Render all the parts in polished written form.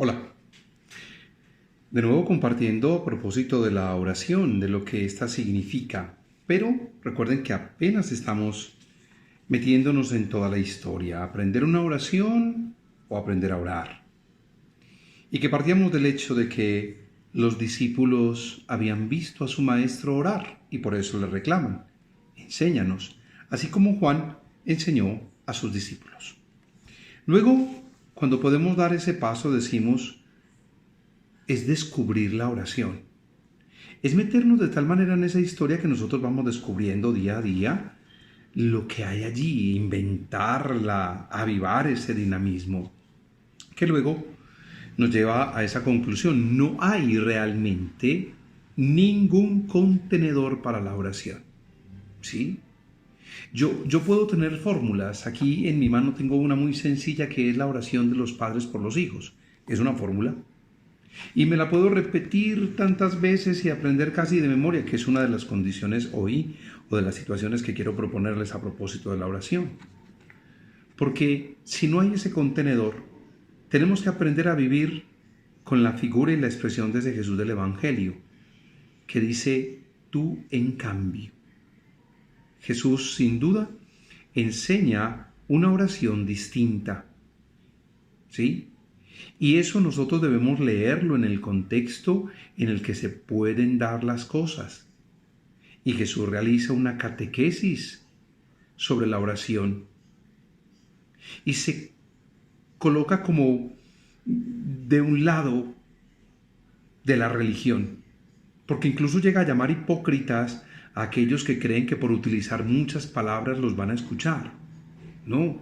Hola, de nuevo compartiendo a propósito de la oración, de lo que ésta significa, pero recuerden que apenas estamos metiéndonos en toda la historia, aprender una oración o aprender a orar. Y que partíamos del hecho de que los discípulos habían visto a su maestro orar y por eso le reclaman, enséñanos, así como Juan enseñó a sus discípulos. Luego, cuando podemos dar ese paso, decimos, es descubrir la oración. Es meternos de tal manera en esa historia que nosotros vamos descubriendo día a día lo que hay allí, inventarla, avivar ese dinamismo, que luego nos lleva a esa conclusión. No hay realmente ningún contenedor para la oración. ¿Sí? Yo puedo tener fórmulas. Aquí en mi mano tengo una muy sencilla que es la oración de los padres por los hijos. Es una fórmula. Y me la puedo repetir tantas veces y aprender casi de memoria, que es una de las condiciones hoy o de las situaciones que quiero proponerles a propósito de la oración. Porque si no hay ese contenedor, tenemos que aprender a vivir con la figura y la expresión de ese Jesús del Evangelio, que dice, tú en cambio. Jesús, sin duda, enseña una oración distinta. ¿Sí? Y eso nosotros debemos leerlo en el contexto en el que se pueden dar las cosas. Y Jesús realiza una catequesis sobre la oración. Y se coloca como de un lado de la religión. Porque incluso llega a llamar hipócritas a aquellos que creen que por utilizar muchas palabras los van a escuchar. No.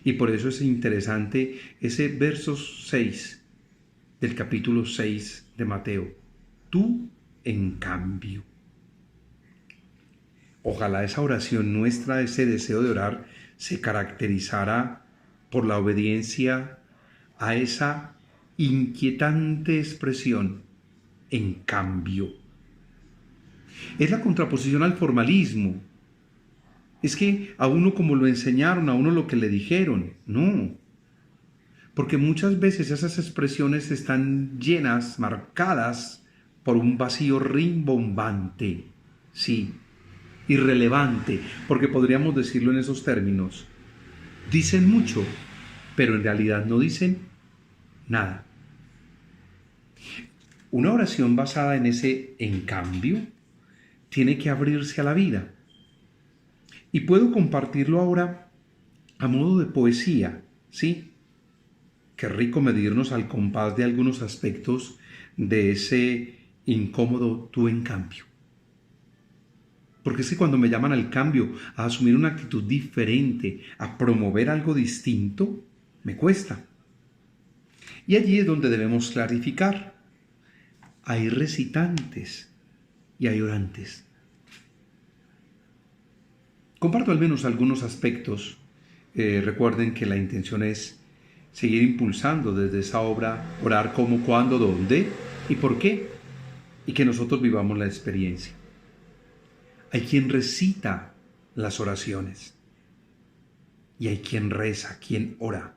Y por eso es interesante ese verso 6 del capítulo 6 de Mateo. Tú, en cambio. Ojalá esa oración nuestra, ese deseo de orar, se caracterizara por la obediencia a esa inquietante expresión, en cambio. Es la contraposición al formalismo. Es que a uno como lo enseñaron, a uno lo que le dijeron. No. Porque muchas veces esas expresiones están llenas, marcadas por un vacío rimbombante. Sí, irrelevante, porque podríamos decirlo en esos términos. Dicen mucho, pero en realidad no dicen nada. Una oración basada en ese en cambio tiene que abrirse a la vida. Y puedo compartirlo ahora a modo de poesía, ¿sí? Qué rico medirnos al compás de algunos aspectos de ese incómodo tú en cambio. Porque es que cuando me llaman al cambio, a asumir una actitud diferente, a promover algo distinto, me cuesta. Y allí es donde debemos clarificar. Hay recitantes y hay orantes. Comparto al menos algunos aspectos. Recuerden que la intención es seguir impulsando desde esa obra, orar cómo, cuándo, dónde y por qué, y que nosotros vivamos la experiencia. Hay quien recita las oraciones y hay quien reza, quien ora.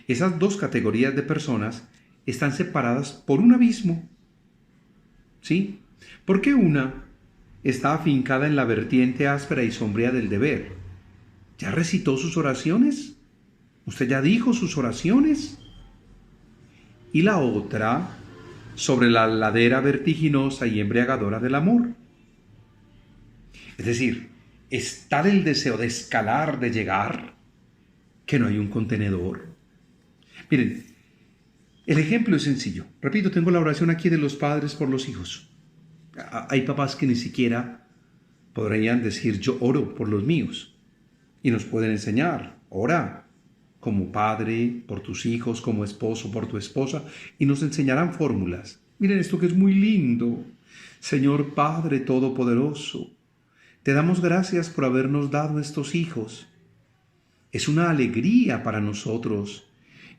Esas dos categorías de personas están separadas por un abismo. ¿Sí? Porque una está afincada en la vertiente áspera y sombría del deber. ¿Ya recitó sus oraciones? ¿Usted ya dijo sus oraciones? Y la otra sobre la ladera vertiginosa y embriagadora del amor. Es decir, es tal el deseo de escalar, de llegar, que no hay un contenedor. Miren, el ejemplo es sencillo. Repito, tengo la oración aquí de los padres por los hijos. Hay papás que ni siquiera podrían decir yo oro por los míos. Y nos pueden enseñar, ora como padre por tus hijos, como esposo por tu esposa, y nos enseñarán fórmulas. Miren esto que es muy lindo. Señor Padre Todopoderoso, te damos gracias por habernos dado estos hijos. Es una alegría para nosotros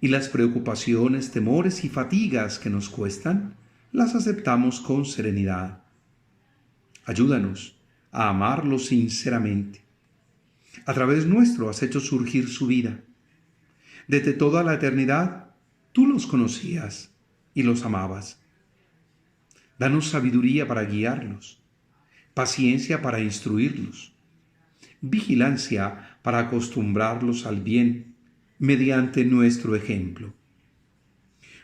y las preocupaciones, temores y fatigas que nos cuestan, las aceptamos con serenidad. Ayúdanos a amarlos sinceramente. A través nuestro has hecho surgir su vida. Desde toda la eternidad Tú los conocías y los amabas. Danos sabiduría para guiarlos, paciencia para instruirlos, vigilancia para acostumbrarlos al bien mediante nuestro ejemplo.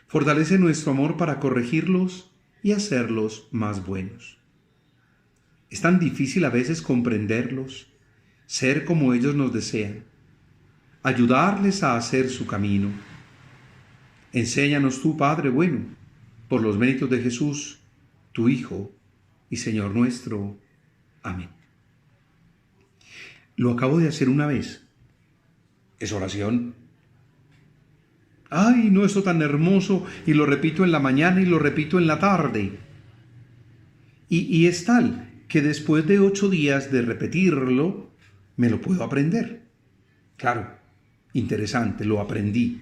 Fortalece nuestro amor para corregirlos y hacerlos más buenos. Es tan difícil a veces comprenderlos, ser como ellos nos desean, ayudarles a hacer su camino. Enséñanos tú, Padre bueno, por los méritos de Jesús, tu Hijo y Señor nuestro. Amén. Lo acabo de hacer una vez. Es oración. Ay, no, esto tan hermoso, y lo repito en la mañana y lo repito en la tarde. Y es tal que después de 8 días de repetirlo, me lo puedo aprender. Claro, interesante, lo aprendí.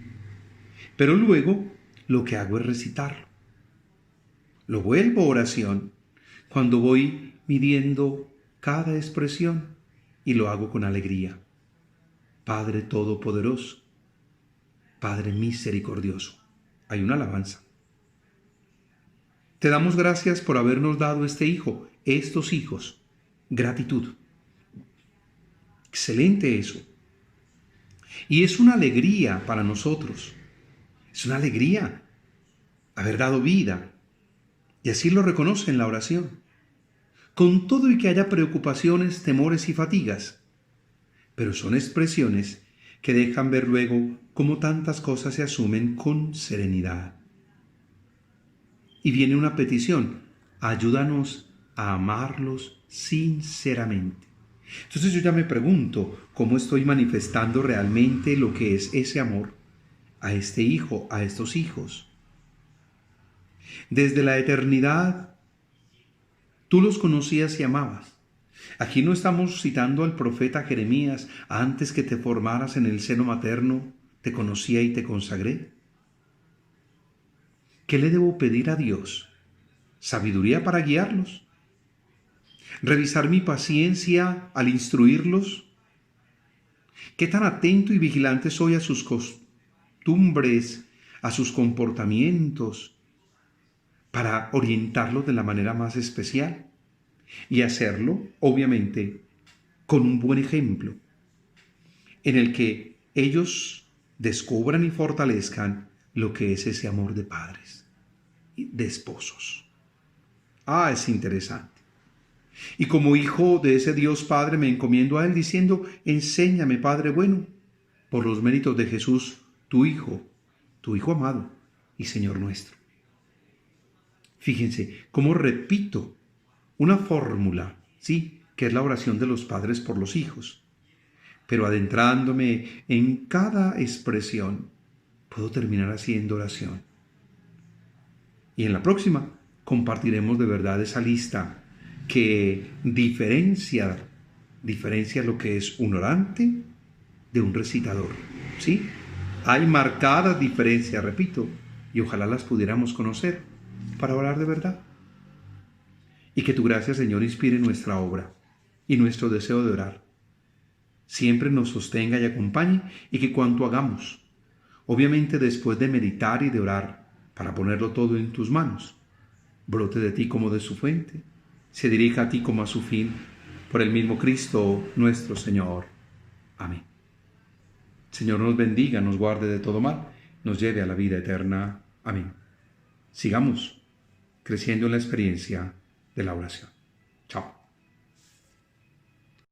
Pero luego lo que hago es recitarlo. Lo vuelvo oración cuando voy midiendo cada expresión y lo hago con alegría. Padre Todopoderoso, Padre misericordioso. Hay una alabanza. Te damos gracias por habernos dado este hijo, estos hijos. Gratitud. Excelente eso. Y es una alegría para nosotros. Es una alegría haber dado vida. Y así lo reconoce en la oración. Con todo y que haya preocupaciones, temores y fatigas. Pero son expresiones que dejan ver luego cómo tantas cosas se asumen con serenidad. Y viene una petición: ayúdanos a amarlos sinceramente. Entonces yo ya me pregunto, ¿cómo estoy manifestando realmente lo que es ese amor a este hijo, a estos hijos? Desde la eternidad, tú los conocías y amabas. Aquí no estamos citando al profeta Jeremías: antes que te formaras en el seno materno, te conocía y te consagré. ¿Qué le debo pedir a Dios? ¿Sabiduría para guiarlos? ¿Revisar mi paciencia al instruirlos? ¿Qué tan atento y vigilante soy a sus costumbres, a sus comportamientos, para orientarlos de la manera más especial? Y hacerlo, obviamente, con un buen ejemplo, en el que ellos descubran y fortalezcan lo que es ese amor de padres, de esposos. Es interesante. Y como hijo de ese Dios Padre me encomiendo a Él diciendo: enséñame, Padre bueno, por los méritos de Jesús, tu Hijo amado y Señor nuestro. Fíjense cómo repito una fórmula, ¿sí?, que es la oración de los padres por los hijos. Pero adentrándome en cada expresión, puedo terminar haciendo oración. Y en la próxima compartiremos de verdad esa lista que diferencia lo que es un orante de un recitador, ¿sí? Hay marcadas diferencias, repito, y ojalá las pudiéramos conocer para orar de verdad. Y que tu gracia, Señor, inspire nuestra obra y nuestro deseo de orar. Siempre nos sostenga y acompañe, y que cuanto hagamos, obviamente después de meditar y de orar, para ponerlo todo en tus manos, brote de ti como de su fuente, se dirija a ti como a su fin, por el mismo Cristo nuestro Señor. Amén. Señor nos bendiga, nos guarde de todo mal, nos lleve a la vida eterna. Amén. Sigamos creciendo en la experiencia de la oración. Chao.